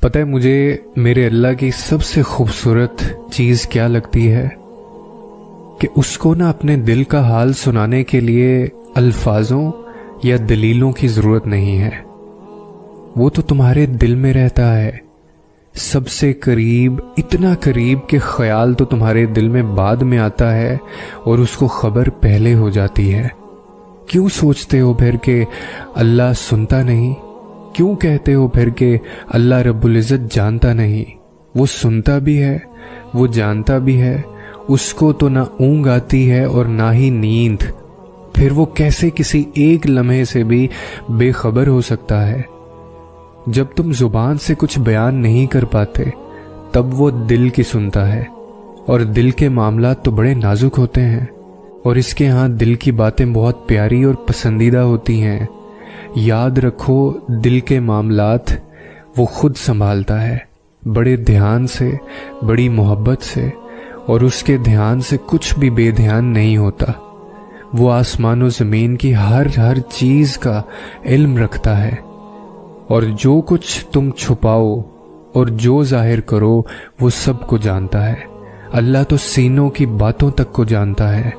پتہ ہے مجھے میرے اللہ کی سب سے خوبصورت چیز کیا لگتی ہے کہ اس کو نا اپنے دل کا حال سنانے کے لیے الفاظوں یا دلیلوں کی ضرورت نہیں ہے. وہ تو تمہارے دل میں رہتا ہے، سب سے قریب، اتنا قریب کہ خیال تو تمہارے دل میں بعد میں آتا ہے اور اس کو خبر پہلے ہو جاتی ہے. کیوں سوچتے ہو پھر کہ اللہ سنتا نہیں؟ کیوں کہتے ہو پھر کہ اللہ رب العزت جانتا نہیں؟ وہ سنتا بھی ہے، وہ جانتا بھی ہے. اس کو تو نہ اونگ آتی ہے اور نہ ہی نیند. پھر وہ کیسے کسی ایک لمحے سے بھی بے خبر ہو سکتا ہے؟ جب تم زبان سے کچھ بیان نہیں کر پاتے تب وہ دل کی سنتا ہے، اور دل کے معاملات تو بڑے نازک ہوتے ہیں، اور اس کے ہاں دل کی باتیں بہت پیاری اور پسندیدہ ہوتی ہیں. یاد رکھو، دل کے معاملات وہ خود سنبھالتا ہے، بڑے دھیان سے، بڑی محبت سے، اور اس کے دھیان سے کچھ بھی بے دھیان نہیں ہوتا. وہ آسمان و زمین کی ہر چیز کا علم رکھتا ہے، اور جو کچھ تم چھپاؤ اور جو ظاہر کرو وہ سب کو جانتا ہے. اللہ تو سینوں کی باتوں تک کو جانتا ہے.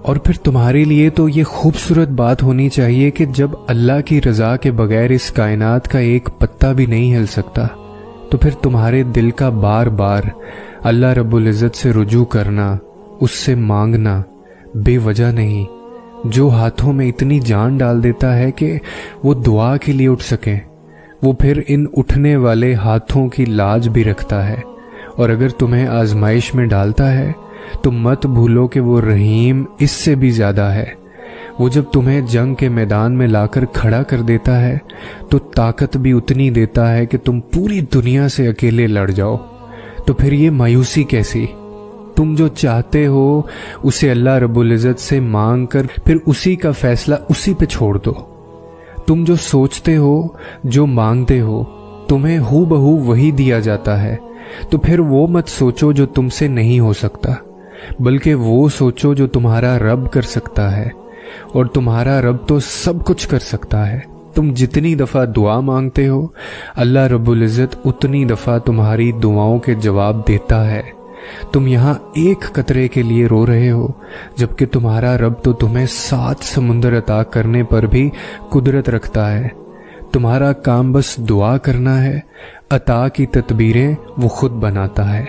اور پھر تمہارے لیے تو یہ خوبصورت بات ہونی چاہیے کہ جب اللہ کی رضا کے بغیر اس کائنات کا ایک پتا بھی نہیں ہل سکتا، تو پھر تمہارے دل کا بار بار اللہ رب العزت سے رجوع کرنا، اس سے مانگنا بے وجہ نہیں. جو ہاتھوں میں اتنی جان ڈال دیتا ہے کہ وہ دعا کے لیے اٹھ سکیں، وہ پھر ان اٹھنے والے ہاتھوں کی لاج بھی رکھتا ہے. اور اگر تمہیں آزمائش میں ڈالتا ہے تو مت بھولو کہ وہ رحیم اس سے بھی زیادہ ہے. وہ جب تمہیں جنگ کے میدان میں لا کر کھڑا کر دیتا ہے تو طاقت بھی اتنی دیتا ہے کہ تم پوری دنیا سے اکیلے لڑ جاؤ. تو پھر یہ مایوسی کیسی؟ تم جو چاہتے ہو اسے اللہ رب العزت سے مانگ کر پھر اسی کا فیصلہ اسی پہ چھوڑ دو. تم جو سوچتے ہو، جو مانگتے ہو، تمہیں ہو بہو وہی دیا جاتا ہے. تو پھر وہ مت سوچو جو تم سے نہیں ہو سکتا، بلکہ وہ سوچو جو تمہارا رب کر سکتا ہے. اور تمہارا رب تو سب کچھ کر سکتا ہے. تم جتنی دفعہ دعا مانگتے ہو اللہ رب العزت اتنی دفعہ تمہاری دعاؤں کے جواب دیتا ہے. تم یہاں ایک قطرے کے لیے رو رہے ہو، جبکہ تمہارا رب تو تمہیں 7 سمندر عطا کرنے پر بھی قدرت رکھتا ہے. تمہارا کام بس دعا کرنا ہے، عطا کی تدبیریں وہ خود بناتا ہے.